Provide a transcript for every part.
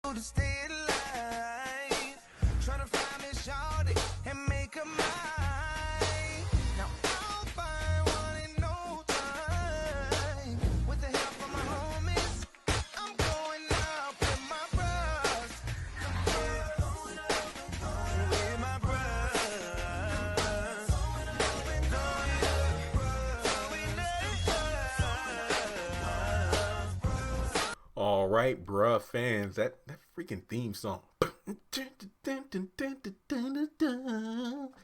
To stay alive, trying to find me shorty and make her mine. Now I'll find one in no time. With the help of my homies, I'm going out with my bros. With my bros. All right, bruh fans, that freaking theme song.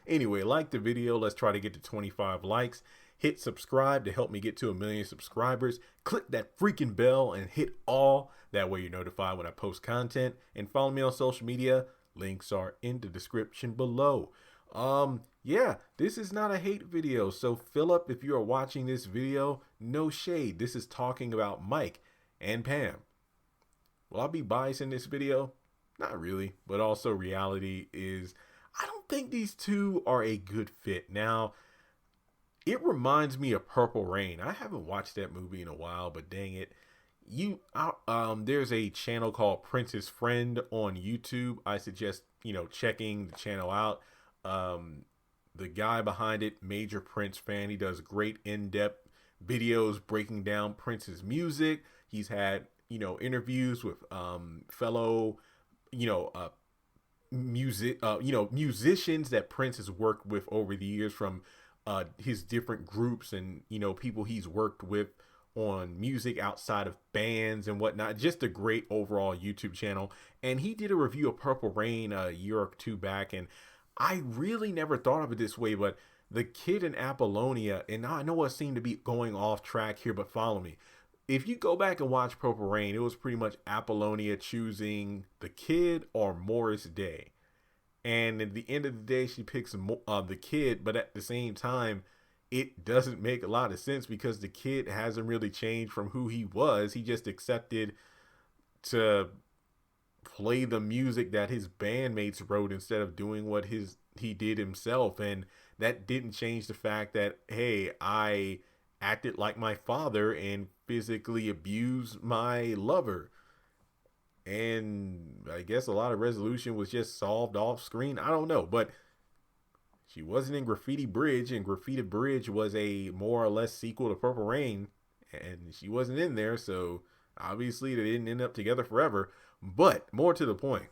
Anyway, like the video. Let's try to get to 25 likes. Hit subscribe to help me get to 1 million subscribers. Click that freaking bell and hit all. That way you're notified when I post content. And follow me on social media. Links are in the description below. Yeah, this is not a hate video. So Philip, if you are watching this video, no shade. This is talking about Mike and Pam. Will I be biased in this video? Not really, but also reality is I don't think these two are a good fit. Now, it reminds me of Purple Rain. I haven't watched that movie in a while, but dang it. There's a channel called Prince's Friend on YouTube. I suggest, checking the channel out. The guy behind it, major Prince fan. He does great in-depth videos breaking down Prince's music. He's had, interviews with fellow, musicians that Prince has worked with over the years from his different groups and, people he's worked with on music outside of bands and whatnot. Just a great overall YouTube channel. And he did a review of Purple Rain a year or two back, and I really never thought of it this way, but the kid in Apollonia, and I know I seem to be going off track here, but follow me. If you go back and watch Purple Rain, it was pretty much Apollonia choosing the kid or Morris Day. And at the end of the day, she picks the kid, but at the same time, it doesn't make a lot of sense because the kid hasn't really changed from who he was. He just accepted to play the music that his bandmates wrote instead of doing what he did himself. And that didn't change the fact that, hey, I acted like my father and physically abused my lover. And I guess a lot of resolution was just solved off screen. I don't know, but she wasn't in Graffiti Bridge, and Graffiti Bridge was a more or less sequel to Purple Rain, and she wasn't in there, so obviously they didn't end up together forever. But more to the point,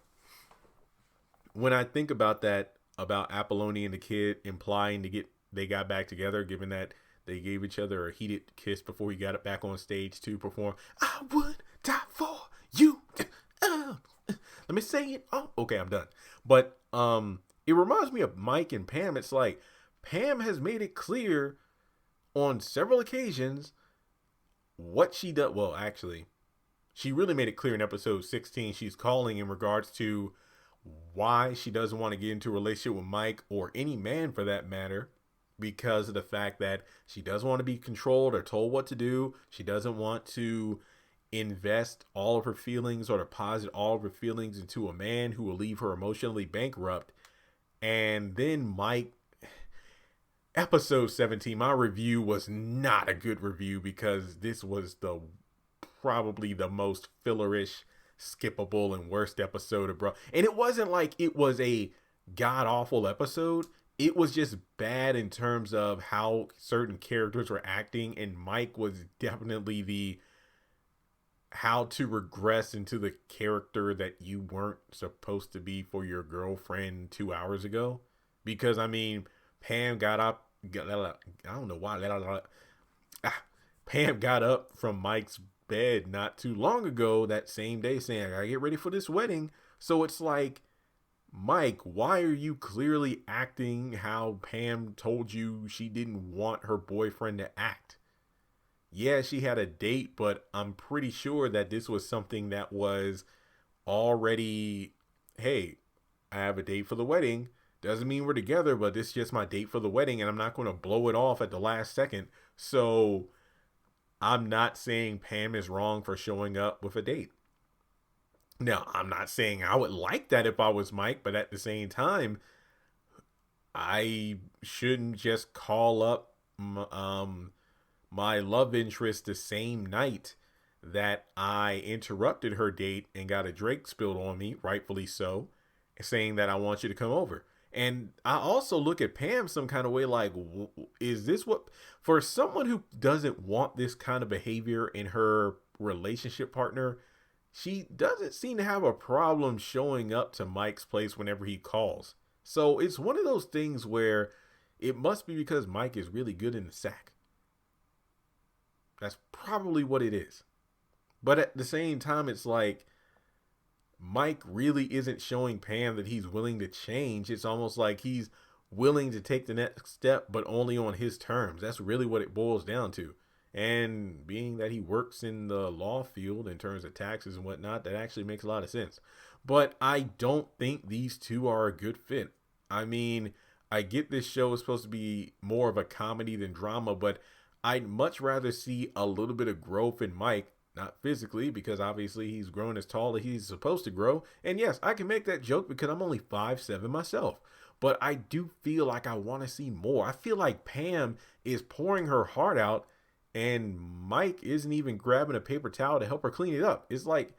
when I think about that, about Apollonia and the kid implying they got back together, given that they gave each other a heated kiss before he got it back on stage to perform "I Would Die For You." Let me say it. Oh, okay, I'm done. But it reminds me of Mike and Pam. It's like Pam has made it clear on several occasions what she does. Well, actually, she really made it clear in episode 16. She's calling in regards to why she doesn't want to get into a relationship with Mike, or any man for that matter, because of the fact that she doesn't want to be controlled or told what to do. She doesn't want to invest all of her feelings or deposit all of her feelings into a man who will leave her emotionally bankrupt. And then Mike, episode 17, my review was not a good review because this was probably the most fillerish, skippable, and worst episode of Bro. And it wasn't like it was a god awful episode. It was just bad in terms of how certain characters were acting, and Mike was definitely the how to regress into the character that you weren't supposed to be for your girlfriend 2 hours ago. Because, I mean, Pam got up, I don't know why, Pam got up from Mike's bed not too long ago that same day saying, I gotta get ready for this wedding. So it's like, Mike, why are you clearly acting how Pam told you she didn't want her boyfriend to act? Yeah, she had a date, but I'm pretty sure that this was something that was already, hey, I have a date for the wedding. Doesn't mean we're together, but this is just my date for the wedding, and I'm not going to blow it off at the last second. So I'm not saying Pam is wrong for showing up with a date. Now, I'm not saying I would like that if I was Mike, but at the same time, I shouldn't just call up my love interest the same night that I interrupted her date and got a drink spilled on me, rightfully so, saying that I want you to come over. And I also look at Pam some kind of way like, is this what, for someone who doesn't want this kind of behavior in her relationship partner, she doesn't seem to have a problem showing up to Mike's place whenever he calls. So it's one of those things where it must be because Mike is really good in the sack. That's probably what it is. But at the same time, it's like Mike really isn't showing Pam that he's willing to change. It's almost like he's willing to take the next step, but only on his terms. That's really what it boils down to. And being that he works in the law field in terms of taxes and whatnot, that actually makes a lot of sense. But I don't think these two are a good fit. I mean, I get this show is supposed to be more of a comedy than drama, but I'd much rather see a little bit of growth in Mike. Not physically, because obviously he's grown as tall as he's supposed to grow. And yes, I can make that joke because I'm only 5'7" myself. But I do feel like I want to see more. I feel like Pam is pouring her heart out and Mike isn't even grabbing a paper towel to help her clean it up. It's like,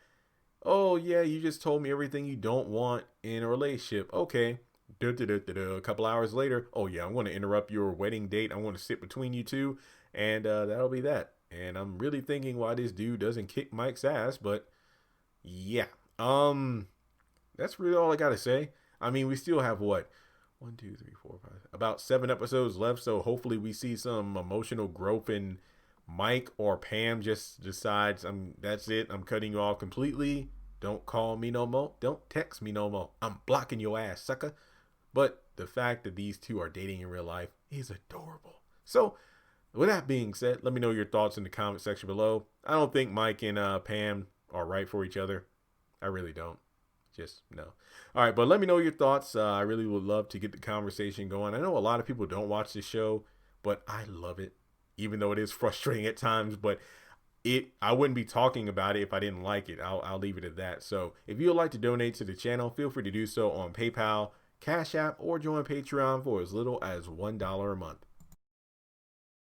oh yeah, you just told me everything you don't want in a relationship. Okay. A couple hours later, oh yeah, I'm going to interrupt your wedding date. I want to sit between you two. And that'll be that. And I'm really thinking why this dude doesn't kick Mike's ass, but yeah. That's really all I gotta say. I mean, we still have what? 1, 2, 3, 4, 5. About 7 episodes left, so hopefully we see some emotional growth in Mike, or Pam just decides that's it. I'm cutting you off completely. Don't call me no more. Don't text me no more. I'm blocking your ass, sucker. But the fact that these two are dating in real life is adorable. So with that being said, let me know your thoughts in the comment section below. I don't think Mike and Pam are right for each other. I really don't. Just no. All right, but let me know your thoughts. I really would love to get the conversation going. I know a lot of people don't watch this show, but I love it, even though it is frustrating at times. But I wouldn't be talking about it if I didn't like it. I'll leave it at that. So if you would like to donate to the channel, feel free to do so on PayPal, Cash App, or join Patreon for as little as $1 a month.